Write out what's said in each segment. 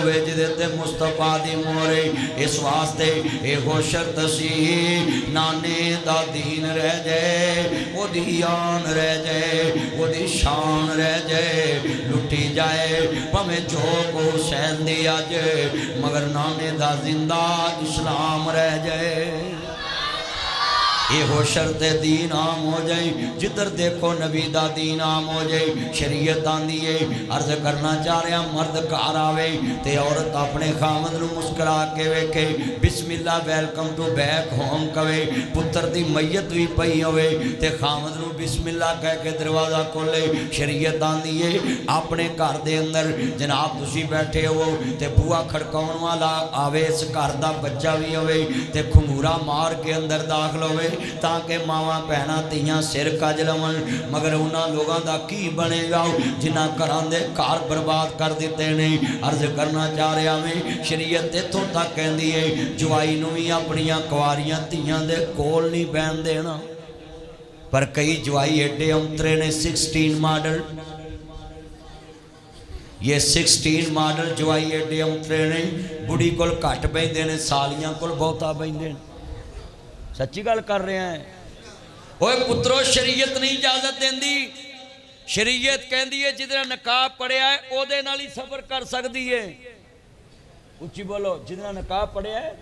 ہوئے جدے تے مصطفیٰ دی مورے اس واسطے اے ہو شرط سی نانے دا دین رہ جائے وہ دی آن رہ جائے وہ دی شان رہ جائے لٹی جائے پمیں جو کو حسین دی آجے مگر نانے دا زندہ اسلام رہ جائے یہ ہو شرط دین عام ہو جائے جدر دیکھو نبی دا دین عام ہو جائے شریعت آندی ہے عرض کرنا چاہ رہا مرد کار آوے تے عورت اپنے خامد نو مسکرا کے ویکھے بسم اللہ ویلکم ٹو بیک ہوم کہے پتر دی میت بھی پئی ہوئے تے خامد نو بسم اللہ کہہ کے دروازہ کھولے شریعت آندی ہے اپنے گھر دے اندر جناب تسی بیٹھے ہو تے بوا کھڑکاؤن والا آوے اس گھر دا بچہ بھی ہوئے تے کھنگورا مار کے اندر داخل ہوئے تاکہ ماما پہنا تیاں سر کج لون مگر انہاں لوگاں دا کی بنے گا جنہاں کران دے کار برباد کر دیتے نہیں عرض کرنا چاہ رہا میں شریعت اتھوں تک کہندی ہے جوائی نو بھی اپنیاں کواریاں تیاں دے کول نہیں بہن دینا پر کئی جوائی ایڈے امترے نے 16 ماڈل یہ 16 ماڈل جوائی ایڈے امترے نے بڑی کول کٹ بیندے نے سالیاں کول بہتا بیندے نے سچی گل کر رہے ہیں اوہ پترو شریعت نہیں اجازت دیندی شریعت کہندی ہے جتنا نقاب پڑھیا ہے او دے نال ہی سفر کر سکتی ہے اچھی بولو جتنا نقاب پڑھیا ہے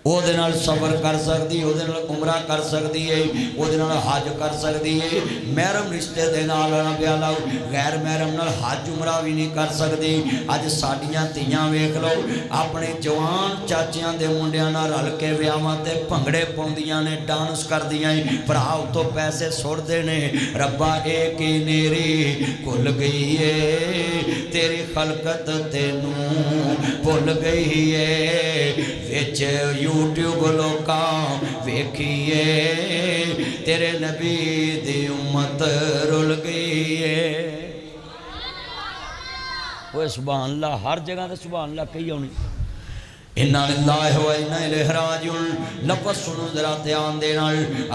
او دے نال سفر کر سکتی ہے او دے نال عمرہ کر سکتی ہے او دے نال حج کر سکتی ہے محرم رشتے دے نال بیالا غیر محرم نال حج عمرہ بھی نہیں کر سکتی اج ساڈیاں تیاں ویکھ لو اپنے جوان چاچیاں دے منڈیاں نال رل کے ویاواں تے بھنگڑے پاؤندیاں نے ڈانس کردیاں بھرا تو پیسے سٹدے نے ربا اے کی نیری کھل گئی ہے تیری خلقت تینوں بھول گئی ہے وچ یوٹیوب لوکاں ویکھیے تیرے نبی دی امت رل گئی ہے وہ سبحان اللہ ہر جگہ تے سبحان اللہ کہی ہونی اِنَّا لِلَّهِ وَإِنَّا إِلَيْهِ رَاجِعُونَ لفظ سنو ذرا دھیان دینا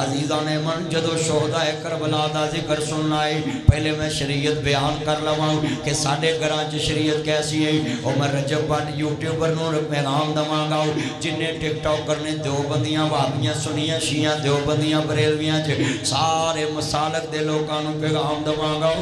عزیزان من جدو شہدائے کربلا دا ذکر سننا ہے پہلے میں شریعت بیان کر لواں کہ ساڑھے گرانچ شریعت کیسی ہے عمر رجب بٹ یوٹیوبر نو پیغام دماں گا جنہیں ٹک ٹاک کرنے دیوبندیاں وابیاں سنیاں شیعہ دیوبندیاں بریلویاں سارے مسالک دے لوگانوں پیغام دماں گا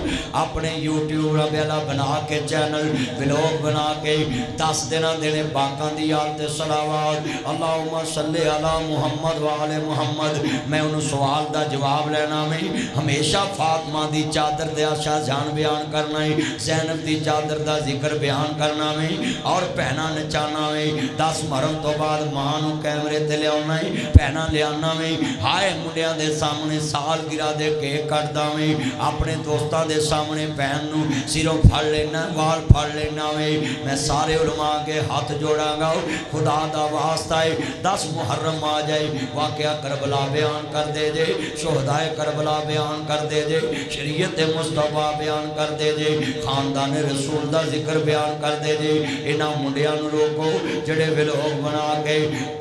اپنے یوٹیوب رب اللہ بنا کے چینل ویلوگ بنا کے 10 دینا دینے باقاں دی تے صلوات اللہم صلی علی محمد وآل محمد میں انہوں سوال دا جواب لینا میں ہمیشہ فاطمہ دی چادر دے آشا جان بیان کرنا ہے زینب دی چادر دا ذکر بیان کرنا میں اور پہنا نچانا میں 10 محرم تو بعد مانو کیمرے تے لے آنا ہے پہنا لے آنا میں ہائے مڈیاں دے سامنے سال گرا دے کیک کٹ دا میں اپنے دوستہ دے سامنے پہن نو سیروں پھڑ لینا وال پھڑ لینا میں سارے علماء کے ہاتھ جوڑا گا خدا دا واسطہ ہے 10 محرم آ جائے واقعہ کربلا بیان کر دے جے شہدائے کربلا بیان کر دے جے شریعت مصطفیٰ بیان کر دے جے خاندان رسول دا ذکر بیان کر دے جے انہاں منڈیاں لوگوں جڑے ویلوگ بنا کے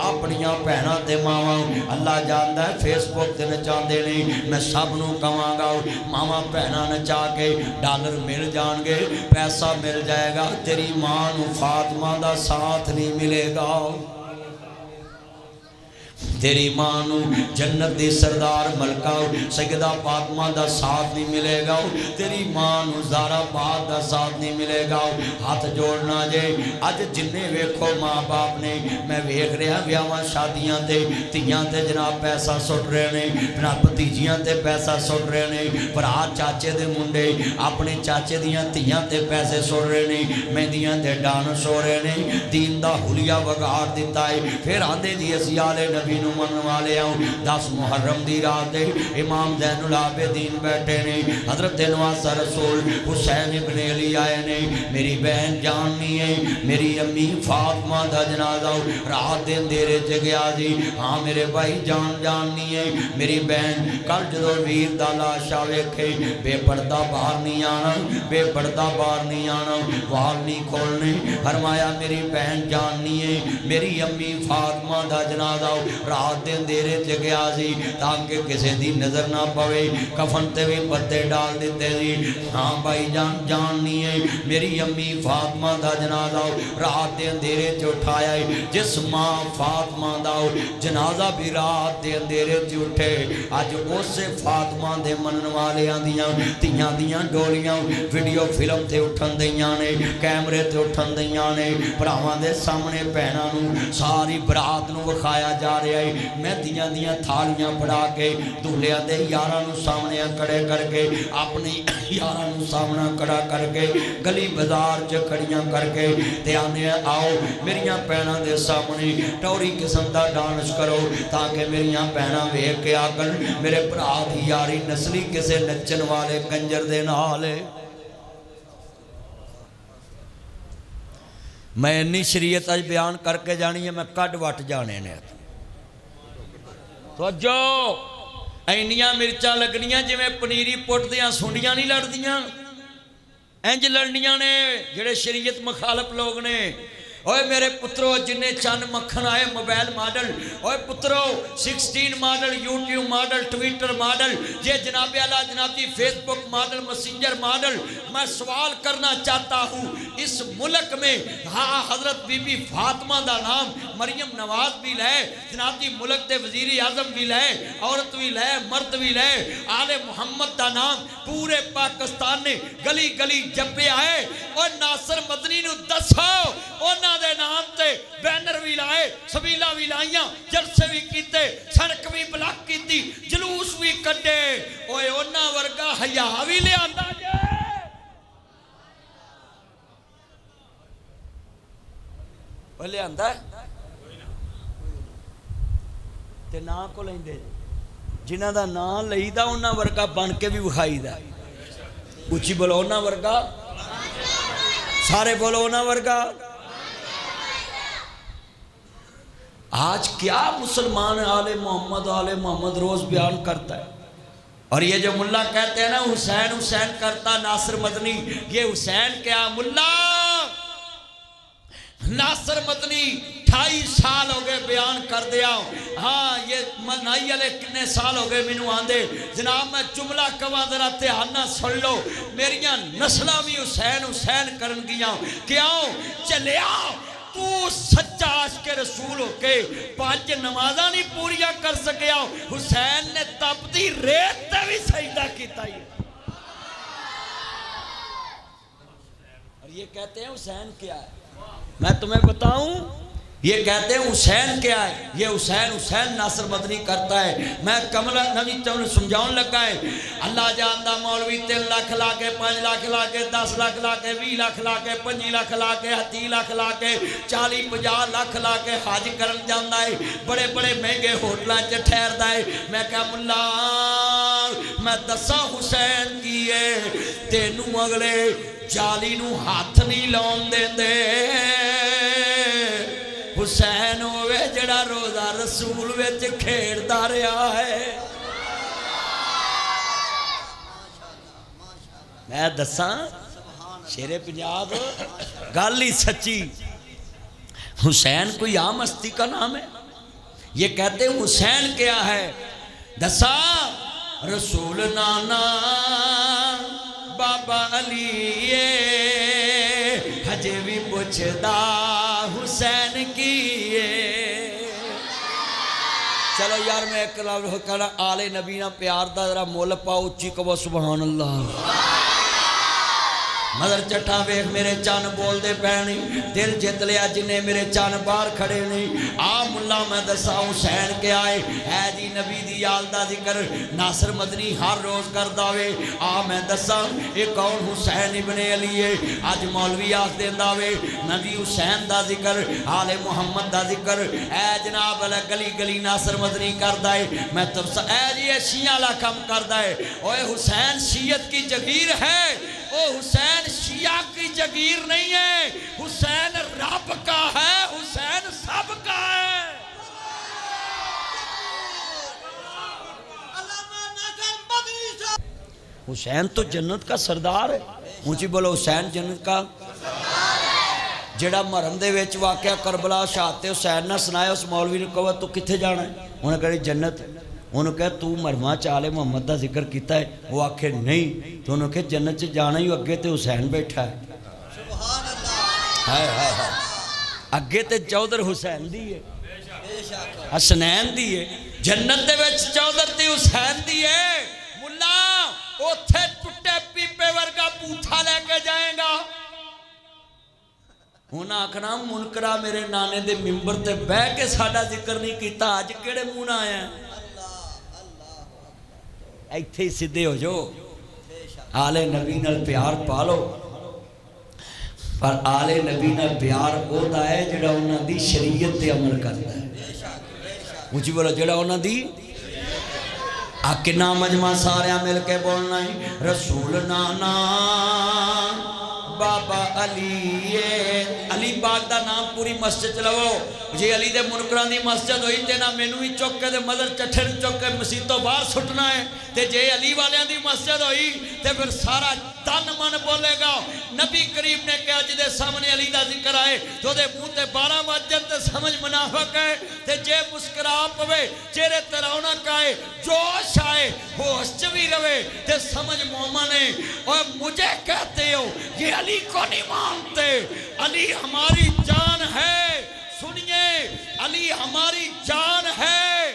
اپنیاں پہنا تے ماواں اللہ جاندا ہے فیس بک تے نچان دے نہیں میں سب نو کہاں گا ماما پہنا نچا کے ڈالر مل جان گے پیسہ مل جائے گا تیری ماں نو فاطمہ دا ساتھ نہیں ملے گا تیری مانو جنت دی سردار ملکہ سیدہ فاطمہ دا ساتھ نہیں ملے گا تیری مانو زارا باد دا ساتھ نہیں ملے گا ہاتھ جوڑنا جے آج جنہیں ویکھو ماں باپ نے میں ویکھ رہا بیاواں شادیاں تے تیاں تے جناب پیسہ سٹ رہے نے اپنا بھتیجیاں تے پیسہ سٹ رہے نے پر آج چاچے دے منڈے اپنے چاچے دیاں تیاں تے پیسے سٹ رہے نے مہندیاں تے ڈانس ہو رہے نے دین دا حلیہ وگار دیتا ہے پھر آندے دی اسیالے نبی نو من والے آؤں 10 محرم دی رات امام زین العابدین بیٹھے نے حضرت نواز رسول حسین ابن علی آئے نے میری بہن جاننی ہے میری امی فاطمہ دا جنازہ رات دن دیرے جگیا جی ہاں میرے بھائی جاننی ہے میری بہن کل جدو ویر دا لاشا ویکھے بے پردہ باہر نہیں آنا بے پردہ باہر نہیں آنا وال نہیں کھولنے فرمایا میری بہن جاننی ہے میری امی فاطمہ دا جنازہ رات دے اندھیرے چ گیا سی تاکہ کسی دی نظر نہ پوے کفن تے بھی پتے ڈال دیتے سی ہاں بھائی جان جاننی ہے میری امی فاطمہ دا جنازہ رات دے اندھیرے چ اٹھایا ہے جس ماں فاطمہ دا جنازہ بھی رات دے اندھیرے چ اٹھے اج اسے فاطمہ دے منن والیاں دیاں تیاں دیاں ڈولیاں ویڈیو فلم تے اٹھن دیاں نے کیمرے تے اٹھن دیاں نے بھراواں دے سامنے بہناں نو ساری برات نو وکھایا جا رہا ہے مہندیاں دیاں تھالیاں پڑھا کے دولہیاں دے یاراں نو سامنے کھڑے کر کے اپنی یاراں نو سامنا کھڑا کر کے گلی بازار چ کھڑیاں کر کے تے آنے آؤ میریاں بہناں دے سامنے ٹوری قسم دا ڈانس کرو تاکہ میریاں بہناں ویکھ کے آکن میرے بھرا دی یاری نسلی کسے نچن والے کنجر دے نال میں انی شریعت اج بیان کر کے جانی ہے میں کڈ وٹ جانے نے تو جو اینیاں مرچاں لگنیاں جو میں پنیری پوٹ دیاں سنڈیاں نہیں لڑ دیاں انج لڑنیاں نے جڑے شریعت مخالف لوگ نے اوے میرے پترو جنہیں چند مکھن آئے موبائل ماڈل اوے پترو 16 model YouTube model Twitter model یہ جناب اعلیٰ جنابی فیس بک ماڈل مسنجر ماڈل میں سوال کرنا چاہتا ہوں اس ملک میں ہاں حضرت بی بی فاطمہ دا نام مریم نواز بھی لے جنابی ملک دے وزیر اعظم بھی لے عورت بھی لے مرد بھی لے آل محمد دا نام پورے پاکستان نے گلی گلی جبے آئے اور ناصر مدنی نو دسو اونا دے نام تے بینر بھی لائے سبیلہ بھی لائیاں جلسے بھی کیتے سڑک بھی بلاک کیتی جلوس بھی کٹے اوے اونا ورگا حیاء بھی لے آندا جے وہ لے آندا ہے تے نا کو لیں دے جنہ دا نا لئی دا اونا ورگا بن کے بھی بخائی دا اچھی بولو اونا ورگا سارے بولو اونا ورگا آج کیا مسلمان آل محمد روز بیان کرتا ہے اور یہ جو ملا کہتے ہیں نا حسین حسین کرتا ناصر مدنی یہ حسین کیا ملا ناصر مدنی 28 سال ہو گئے بیان کر دیا ہاں یہ منائی علیہ کتنے سال ہو گئے مینوں آندے جناب میں جملہ کواں ذرا دھیان سن لو میریاں نسلاں بھی حسین حسین کرن گیاں کیوں چلیا تو سچا عاشق رسول ہو کے 5 نمازاں نہیں پوریا کر سکیا حسین نے تپتی ریت تے بھی سجدہ کیتا ہی اور یہ کہتے ہیں حسین کیا ہے میں تمہیں بتاؤں یہ کہتے ہیں حسین کیا ہے یہ حسین حسین ناصر مدنی کرتا ہے میں کملہ نبی تمہیں سمجھاؤں لگا ہے اللہ جاندہ مولوی 3 لاکھ لا کے 5 لاکھ لا کے 10 لاکھ لا کے 20 لاکھ لا کے 25 لاکھ لا کے 30 لاکھ لا کے 40-50 لاکھ لا کے حاج کرن جاندہ ہے بڑے بڑے مہنگے ہوٹلاں چ ٹھہردا ہے میں کہا ملا میں دسا حسین کیے تینوں اگلے جالی نو ہاتھ نہیں لاؤن دے دے حسین ہوئے جڑا روزہ رسول وچ کھیڑدا رہا ہے میں دساں شیر پنجاب گل ہی سچی حسین کوئی عام ہستی کا نام ہے یہ کہتے ہیں حسین کیا ہے دسا رسول نانا بابا علی ہجے بھی پوچھدا حسین کیے چلو یار میں ایک کہنا آل نبی نہ پیار دا ذرا مول پاؤ اچھی کہو سبحان اللہ مدر چٹھا ویکھ میرے چان بول دے پہنی دل جت لیا جنہیں میرے چان بار کھڑے نہیں ملا میں دسا حسین کے آئے اے جی نبی دی یالدہ ذکر ناصر مدنی ہر روز کر داوے میں دسا ایک کون حسین ابن علی ہے آج مولوی آخ دین داوے نبی حسین دا ذکر آل محمد دا ذکر اے جناب علیہ گلی گلی ناصر مدنی کر دائے میں تب سا اے جی یہ شیعہ لا کم کر دائے اوہ حسین شیعت کی جگیر ہے او حسین شیعہ کی جگیر نہیں ہے حسین رب کا ہے حسین سب کا ہے حسین تو جنت کا سردار ہے اونچی بولو حسین جنت کا جڑا مرم دے وچ واقعہ کربلا شہادت حسین نہ سنایا اس مولوی نے کہا تو کتھے جانا ہے؟ انہوں نے کہا جنت۔ انہوں نے کہا تو مرما چالے محمد دا ذکر کیتا ہے؟ وہ آکھے نہیں۔ تو انہوں نے کہا جنت سے جانا ہی اگے تے حسین بیٹھا ہے۔ سبحان اللہ۔ اگے تے چودھر حسین دی ہے، حسنین دی ہے، جنت دے وچ چودھر تے حسین دی ہے۔ ملا اوتھے ٹوٹے پیپے ورگا پوٹھا لے کے جائیں گا۔ انہاں آکھنا منکرہ میرے نانے دے ممبر تے بہ کے ساڈا ذکر نہیں کیتا، آج کیڑے منہ نہ آیا؟ ایتھے ہی سدھے ہو جو، آل نبی نال پیار پالو۔ پر آل نبی نال پیار ہوتا ہے جڑا انہاں دی شریعت تے عمل کرتا ہے۔ اونچی بولو، جڑا انہاں دی آکنا مجمع سارے مل کے بولنا ہے رسول نانا بابا علی۔ علی پاک دا نام پوری مسجد چلاو جی علی دے منکران دی مسجد ہوئی تے نہ مینوں ہی چک کے دے مدر چٹھے چک کے مسجد تو باہر سٹنا ہے تے جے علی والیاں دی مسجد ہوئی تے پھر سارا تن من بولے گا۔ نبی کریم نے کہا جدے سامنے علی دا ذکر آئے تو دے منہ تے 12 بجن تے سمجھ منافق ہے تے جے مسکرا پوے چہرے تے رونق آئے جوش آئے ہوش چ بھی رہے تے سمجھ مومن ہے۔ اور مجھے کہتے ہو یہ علی کو نہیں مانتے، علی ہماری جان ہے۔ سنیے علی ہماری جان ہے۔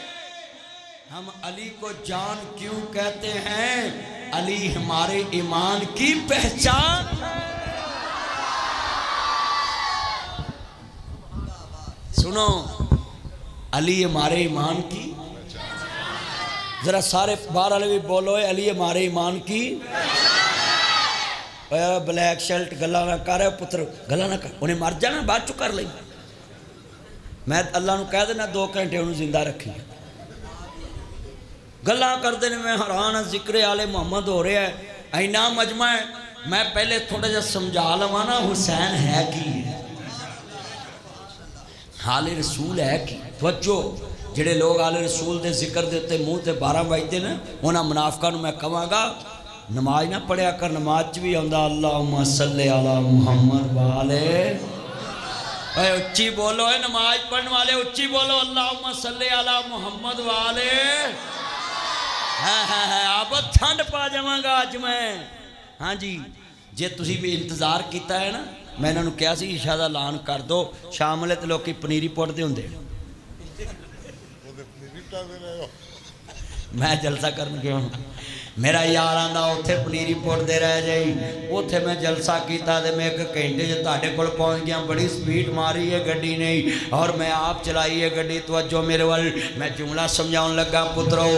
ہم علی کو جان کیوں کہتے ہیں؟ علی ہمارے ایمان کی پہچان ہے۔ سنو، علی ہمارے ایمان کی، ذرا سارے باہر والے بھی بولو علی ہمارے ایمان کی۔ بلیک شرٹ گلا نہ کر پتر، گلا نہ کر، انہیں مر جانا بعد چو کر لیں۔ میں اللہ نو کہہ دینا 2 گھنٹے انہوں زندہ رکھی گلا کر دینے۔ میں حیران ذکر آل محمد ہو رہا ہے، اینا مجمع ہے۔ میں پہلے تھوڑا جا سمجھا لواں نا حسین ہے کی، آل رسول ہے کی۔ توجہ، جڑے لوگ آل رسول دے ذکر دیتے منہ تے 12 بجتے نا انہاں منافقاں نو میں کہاں گا نماز نہ پڑھیا کر، نماز چ بھی آندا اللہم صلی علی محمد والے۔ اے اچھی بولو، اے نماز پڑھنے والے اچھی بولو اللہم صلی علی محمد والے۔ اب ٹھنڈ پا جاواں گا اج میں۔ ہاں جی، جے تسی بھی انتظار کیتا ہے نا، میں انہوں نے کہا سی عشاء دا اعلان کر دو، شام والے تے لوکی پنیری پوٹدے ہوندے، میں جلسہ کرنے گیا ہوں۔ میرا یار آندا اوتھے پنیری پوٹ دے رہ جائی، اوتھے میں جلسہ کیتا دے میں 1 گھنٹے جو تاڑے کول پہنچ گیا، بڑی سپیڈ ماری ہے گڈی نہیں اور میں آپ چلائی ہے گڈی۔ توجہ میرے وال، میں جملہ سمجھاؤں لگا پترو،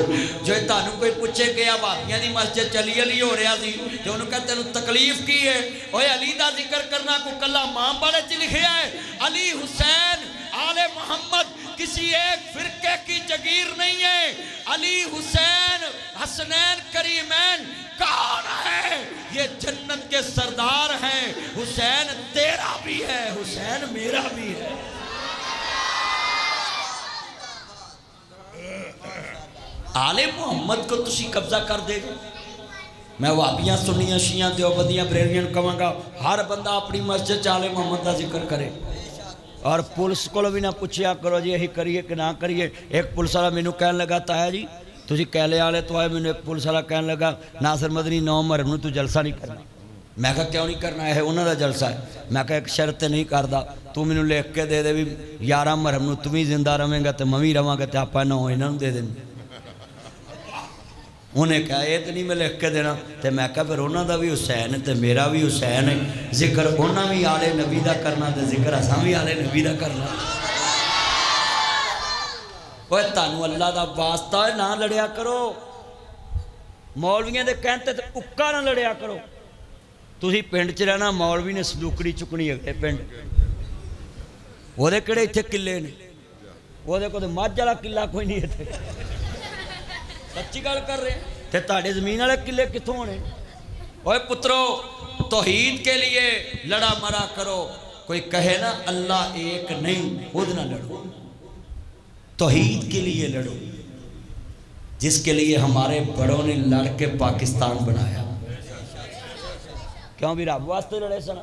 جو تانوں کوئی پوچھے کہ اب آپیاں دی مسجد چلی علی ہو رہا سی تو انہوں کہتے ہیں تکلیف کی ہے؟ اوہ علی دا ذکر کرنا کو کلا ماں بڑے چ لکھیا ہے۔ علی حسین آل محمد کسی ایک فرقے کی جگیر نہیں ہے۔ علی حسین حسنین کریمین کون ہے؟ یہ جنت کے سردار ہیں۔ حسین تیرا بھی ہے، حسین میرا بھی ہے۔ آل محمد کو تسی قبضہ کر دے گا۔ میں وہابیاں سنیاں شیعہ دیوبندیاں بریلویاں کہاں گا ہر بندہ اپنی مسجد آل محمد کا ذکر کرے، اور پولیس کو بھی نہ پوچھیا کرو جی یہی کریے کہ نہ کریے۔ ایک پولیس والا مینوں کہنے لگا تایا جی تسی کیلے والے تو آئے، مینوں ایک پولیس والا کہنے لگا ناصر مدنی 9 محرم نوں تو جلسہ نہیں کرنا۔ میں کہا کیوں نہیں کرنا، ہے انہوں دا جلسہ ہے۔ میں کہا ایک شرط نہیں کردا، تو مینوں لکھ کے دے دے بھی 11 محرم نوں تم ہی زندہ رہیں گا تو میں بھی رہاں گا تے آپا 9 انہاں نوں دے دیں۔ انہیں کہا یہ تو نہیں میں لکھ کے دینا، تو میں کہا پھر انہوں دا بھی حسین ہے تو میرا بھی حسین ہے، ذکر انہوں بھی آل نبی دا کرنا تو ذکر اساں بھی آل نبی دا کرنا۔ اوہ تانوں اللہ دا واسطہ ہے نہ لڑیا کرو، مولویاں دے کہنتے تو اکا نہ لڑیا کرو۔ تسی پنڈ چ رہنا، مولوی نے صندوقڑی چکنی اگلے پنڈ، وہ دے کڑے اتھے قلعے نے، وہ دے کو دے مجھ والا قلعہ کوئی نہیں اتھے، سچی گل کر رہے ہیں۔ تے تاڑے زمین والے قلعے کتوں ہونے؟ اوے پترو توحید کے لیے لڑا مرا کرو۔ کوئی کہے نا اللہ ایک نہیں، خود نہ لڑو، توحید کے لیے لڑو، جس کے لیے ہمارے بڑوں نے لڑ کے پاکستان بنایا۔ کیوں بھی رب واسطے لڑے سنا؟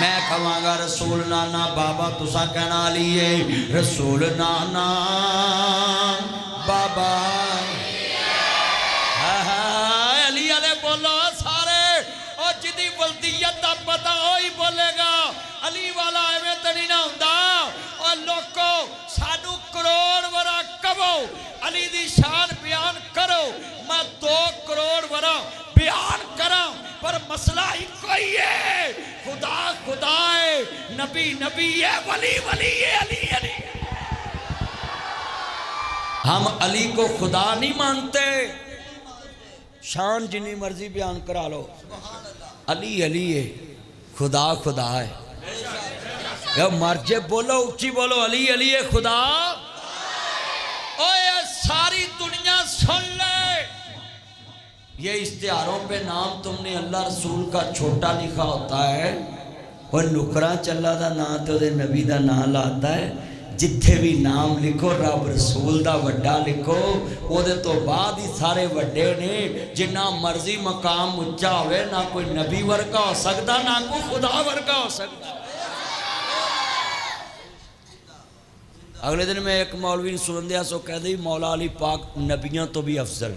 میں کہاں گا رسول نانا بابا تسا کہنا علی ہے رسول نانا بابا علی علیہ بولو سارے اور جدی ولدیت دا پتا ہوئی بولے گا علی والا ایویں تے نہیں نہ ہوندا اور لوکو سانو کروڑ ورا کہو علی دی شان بیان کرو میں 2 کروڑ ورا بیان کراں پر مسئلہ ہی کوئی ہے خدا خدا ہے نبی نبی ہے ولی ولی ہے علی علی ہم علی کو خدا نہیں مانتے شان جنی مرضی بیان کرا لو علی علی ہے خدا خدا ہے مرجے بولو اچھی بولو علی علی ہے خدا اوے ساری دنیا سن لے یہ اشتہاروں پہ نام تم نے اللہ رسول کا چھوٹا لکھا ہوتا ہے اور نکرہ چلا دا نام تو دے نبی دا نام لاتا ہے جتھے بھی نام لکھو رب رسول دا وڈا لکھو او دے تو بعد ہی سارے وڈے نے جنہ مرضی مقام اچھا ہوئے نہ کوئی نبی ورگا ہو سکتا نہ کوئی خدا ورگا ہو سکتا اگلے دن میں ایک مولوی سنن دیا سو کہہ دی مولا علی پاک نبیوں تو بھی افضل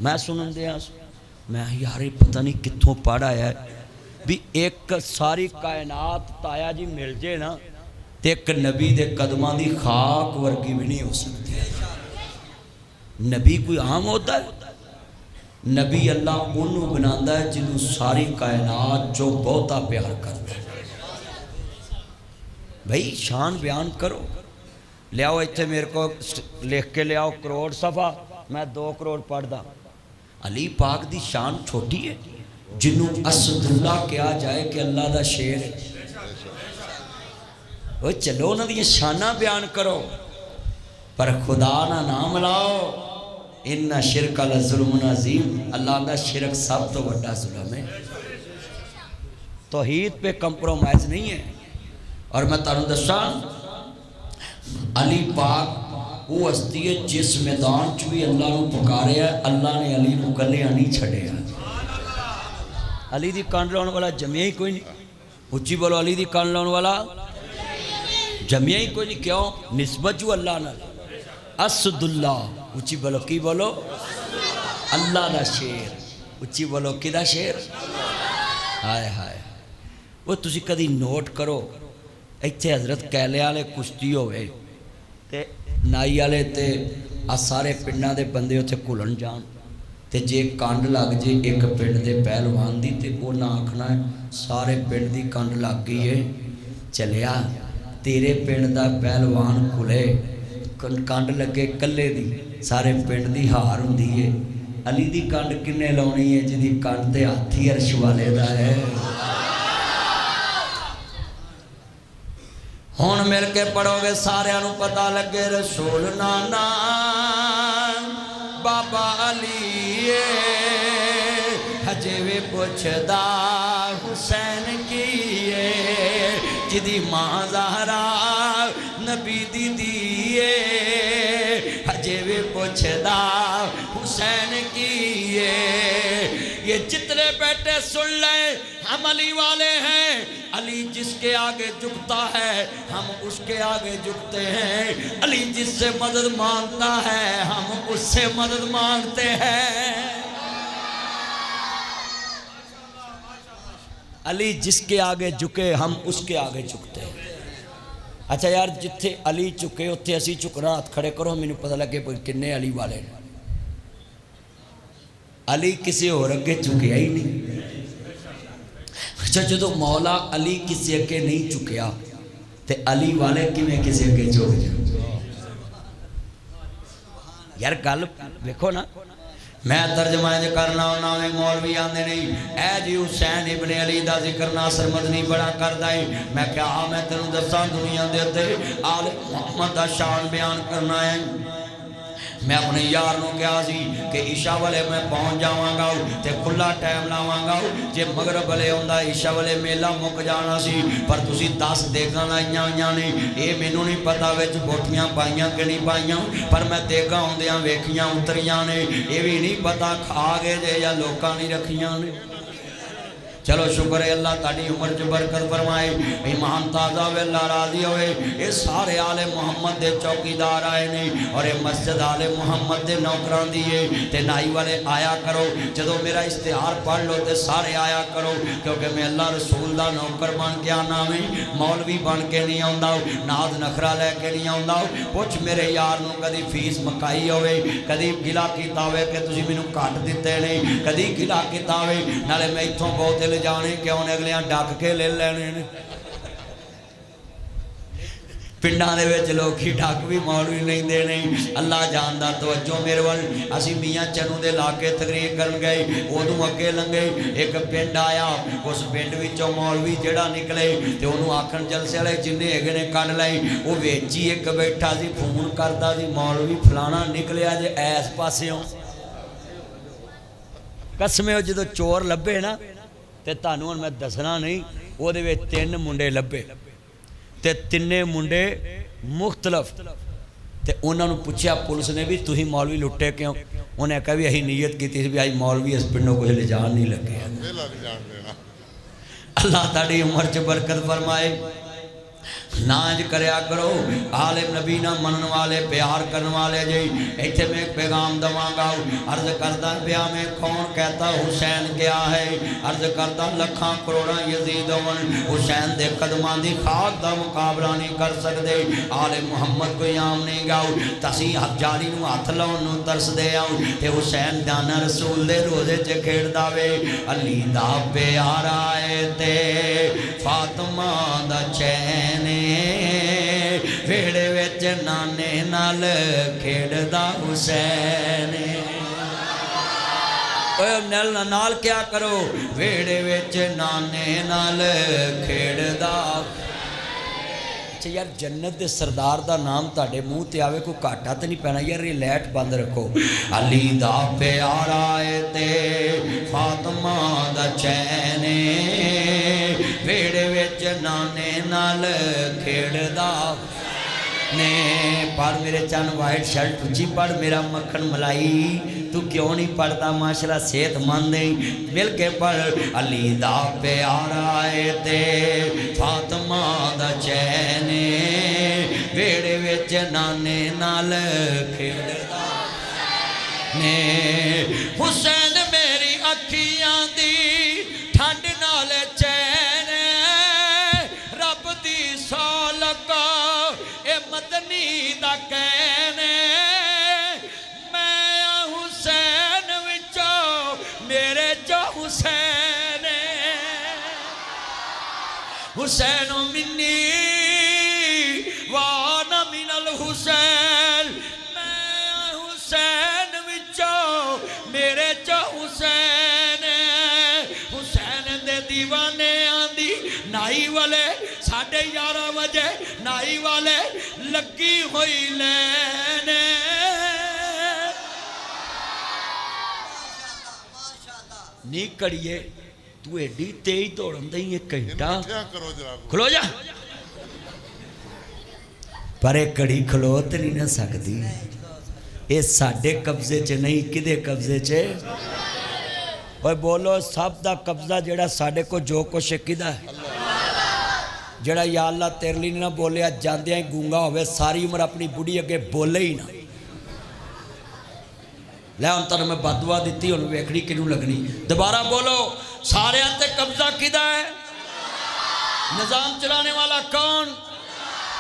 میں سنن دیا سو میں یار پتہ نہیں کتھوں پڑھا ہے بھی ایک ساری کائنات تایا جی مل جے نا تے ایک نبی دے قدمہ دی خاک ورگی بھی نہیں ہو سکتی نبی کوئی عام ہوتا ہے نبی اللہ انہوں بناندہ ہے جنہوں ساری کائنات جو بہتا پیار کرتا ہے بھئی شان بیان کرو لے آؤ اتھے میرے کو لکھ کے لے آؤ کروڑ صفحہ میں 2 کروڑ پڑھ دا علی پاک دی شان چھوٹی ہے جنہوں اسد اللہ کیا جائے کہ اللہ دا شیر وہ چلو نہ دی شانہ بیان کرو پر خدا نہ نام لاؤ انہ شرک لظلم عظیم اللہ دا شرک سب تو بڑا ظلم ہے توحید پہ کمپرومائز نہیں ہے اور میں تانوں دساں علی پاک وہ ہستی ہے جس میدان چوی اللہ نو پکارے ہے اللہ نے علی نو کلے نہیں چھڑے ہے علی دی کان لاؤن والا جمعہ ہی کوئی نہیں اچھی بولو علی دی کان لاؤن والا جمعہ ہی کوئی نہیں کیوں نسبت جو اللہ نہ اسد اللہ اچھی بولو کی بولو اللہ دا شیر اچھی بولو کی دا شیر ہائے ہائے وہ تسی کدی نوٹ کرو ایتھے حضرت کہلے آلے کشتی ہوئے تے نائی آلے تے سارے پنڈا دے بندے ہوتے کھلن جان تے جے کانڈ لگ جے ایک پنڈ دے پہلوان دی تے وہ نہ آکھنا ہے سارے پنڈ دی کانڈ لگ گئی ہے چلیا تیرے پنڈ دا پہلوان کھلے کانڈ لگے کلے دی سارے پنڈ دی ہار ہوں دیئے علی دی کانڈ کنے لونی ہے جی دی کانڈ تے ہاتھی عرش والے دا ہے ہون مل کے پڑھو گے سارے انو پتہ لگے رسول نانا بابا علی حجے وے پوچھدا حسین کیے جدی ماں زہرا نبی دی دیئے حجے وے پوچھدا حسین کیے یہ جتنے بیٹے سن لیں ہم علی والے ہیں علی جس کے آگے جھکتا ہے ہم اس کے آگے جھکتے ہیں علی جس سے مدد مانگتا ہے ہم اس سے مدد مانگتے ہیں علی جس کے آگے جھکے ہم اس کے آگے جھکتے ہیں اچھا یار جتھے علی چکے اتھے اسی چکنا ہاتھ کھڑے کرو میں نے پتہ لگے کنے علی والے ہیں علی کسی اور اگے چکیا ہی نہیں اچھا جدو مولا علی کسی اگے نہیں چکیا تے علی والے کی میں کسی اگے چک جائیں یار گل دیکھو نا میں ترجمہ کرنا ہونا میں مولوی آندے نہیں اے جی حسین ابن علی دا ذکر ناصر مدنی بڑا کردہ ہے میں کیا میں تنوں دستان دنیا دیتے آل محمد دا شان بیان کرنا ہے میں اپنے یار نو کیا سی کہ عشاء والے میں پہنچ جاواں گا تے کھلا ٹائم لاواں گا جے مغرب والے ہوندا عشاء والے میلہ مک جانا سی پر تسی 10 دیگاں لائیاں ہویاں نے اے مینوں نہیں پتہ وچ بوٹیاں پائیاں کہ نہیں پائیاں پر میں دیگاں ہوندیاں ویکھیاں اتریاں نے اے بھی نہیں پتہ کھا گئے جے یا لوکاں نہیں رکھیاں نے چلو شکر ہے اللہ تاری عمر چ برکت فرمائے ایمان تازہ ہوئے اللہ راضی ہوئے یہ سارے آل محمد دے چوکیدار آئے نہیں اور یہ مسجد آل محمد دے نوکران دیئے تے نائی والے آیا کرو جدو میرا اشتہار پڑھ لو تے سارے آیا کرو کیونکہ میں اللہ رسول دا نوکر بن کے آنا میں مولوی بن کے نہیں آؤں ناز نخرہ لے کے نہیں آؤں پوچھ میرے یار نو کدی فیس مکائی ہوئے کدی گلا کیتا ہوئے کہ تجھے میں نو کاٹ دیتے نہیں کدی گلا کیتا ہوئے نالے میں اتھوں بہت لے جانے کیوں نے اگلیاں ڈاک کے لے لینے پنڈاں دے وچ لوگ ہی ڈاک بھی مولوی نہیں دینے اللہ جاندہ توجہ میرے وال اسی میاں چنو دے لاکے تقریر کرن گئے ادوں اگے لنگے ایک پنڈ آیا اس پنڈ وچوں مولوی جڑا نکلے تے انہوں آکھن جلسے والے جننے اگے نے کڈ لئی وہ ویچی ایک بیٹھا سی فون کردا سی مولوی فلانا نکلیا جے ایس پاسیوں قسمیں ہو جدو چور لبے نا تے تانوں میں دسنا نہیں وہ دے وچ 3 منڈے لبے تے 3 منڈے مختلف تے انہوں نے پوچھا پولیس نے بھی تُہی مولوی لٹے کیوں انہیں کہا بھی یہی نیت کی تھی بھی آئی مولوی اس پنڈوں کو لے جان نہیں لگے اللہ تاڑی عمر چ برکت فرمائے نانج کریا کرو عالم نبی نہ منن والے پیار کرن والے جی ایتھے میں ایک پیغام دواں گا عرض کردہ بیا میں کون کہتا حسین کیا ہے عرض کردہ لکھاں کروڑاں یزید ون حسین دے قدمان دی خاک دا مقابلہ نہیں کر سکتے عالم محمد کو یام نہیں گاؤ تسی حجاری نو ہاتھ لاؤ نو ترس دے آؤ تے حسین دانا رسول دے روزے چے کھیڑ داوے علی دا پیار آئے تے فاطمہ دا چینے ویڑے ویچ نانے نال کھیڑ دا حسین نال کیا کرو ویڑے ویچ نانے نال کھیڑ دا اچھا یار جنت دے سردار دا نام تاڑے منہ تے آوے کو کاٹا تے نہیں پہنا یار یہ لیٹ بند رکھو علی دا پیار آئے تے فاطمہ دا چینے ویڑے ویچ نانے نال کھیڑ دا نے پڑھ میرے چان وائٹ شرٹ اچھی پڑھ میرا مکھن ملائی تو کیوں نہیں پڑھتا ماشاءاللہ صحت مند مل کے پڑھ علی دا پیار آئے تے فاطمہ دا چینے ویڑے ویچ نانے نال کھیڑ دا نے حسین میری اکھیاں دی ٹھنڈ نال چین رب دی سولک اے مدنی دا کہنے میں حسین وچوں میرے جو حسین حسین منی وانا من الحسین میں حسین وچوں میرے جو حسین حسین دے دیوانے آندی نائی والے 11:30 بجے نائی والے لگی ہوئی لینے نہیں کڑیے تو ایڈی تیز دوڑن دیں ایک گھنٹہ کھلو جا پر ایک کڑی کھلو تے نہیں نہ سکتی اے ساڑھے قبضے چے نہیں کدے قبضے چے اور بولو سب دا قبضہ جڑا ساڑھے کو جو کو شکیدہ ہے جڑا یا اللہ تیرے لیے نہ بولے آج جاندے ہیں گونگا ہوئے ساری عمر اپنی بڑی اگے بولے ہی نہ لے ان تر میں بدوا دیتی انہوں ویکھڑی کنوں لگنی دوبارہ بولو سارے انتے قبضہ کدہ ہے نظام چلانے والا کون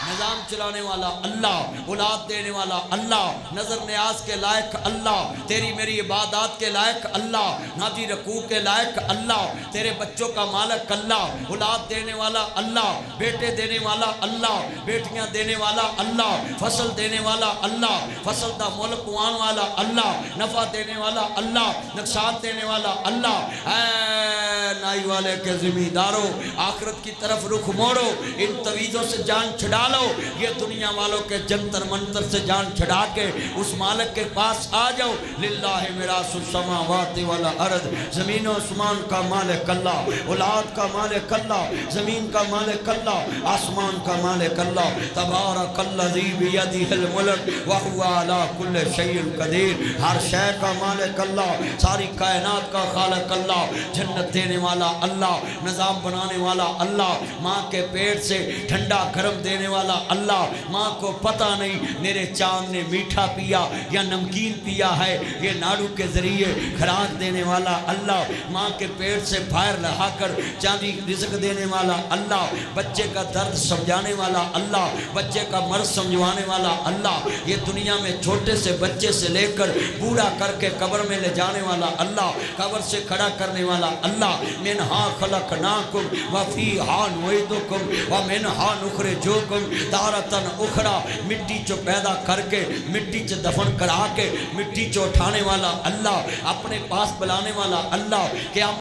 نظام چلانے والا اللہ اولاد دینے والا اللہ نظر نیاز کے لائق اللہ تیری میری عبادات کے لائق اللہ نادی رکوع کے لائق اللہ تیرے بچوں کا مالک اللہ اولاد دینے والا اللہ بیٹے دینے والا اللہ بیٹیاں دینے والا اللہ فصل دینے والا اللہ فصل دا ملک وان والا اللہ نفع دینے والا اللہ نقصان دینے والا اللہ اے نائی والے کے زمینداروں آخرت کی طرف رخ موڑو ان تویزوں سے جان چھڑا لو یہ دنیا والوں کے جنتر منتر سے جان چھڑا کے اس مالک کے پاس آ جاؤ للہ میراث السماوات والارض زمین و آسمان کا مالک اللہ اولاد کا مالک اللہ زمین کا مالک اللہ آسمان کا مالک اللہ تبارک الذی بیدہ الملک وہو علی کل شیء قدیر ہر شے کا مالک اللہ ساری کائنات کا خالق اللہ جنت دینے والا اللہ، نظام بنانے والا اللہ، ماں کے پیٹ سے ٹھنڈا گرم دینے والا اللہ۔ ماں کو پتہ نہیں میرے چاند نے میٹھا پیا یا نمکین پیا ہے، یہ ناڑو کے ذریعے کھراک دینے والا اللہ، ماں کے پیٹ سے باہر لہا کر چاندی رزق دینے والا اللہ، بچے کا درد سمجھانے والا اللہ، بچے کا مرض سمجھوانے والا اللہ، یہ دنیا میں چھوٹے سے بچے سے لے کر بوڑھا کر کے قبر میں لے جانے والا اللہ، قبر سے کھڑا کرنے والا اللہ۔ منہا خلقناکم وفیہا نعیدکم ومنہا نخرجکم تارۃ اخری، مٹی چو پیدا کر کے مٹی چو دفن کرا کے مٹی چو اٹھانے والا اللہ، اپنے پاس بلانے والا اللہ، کہ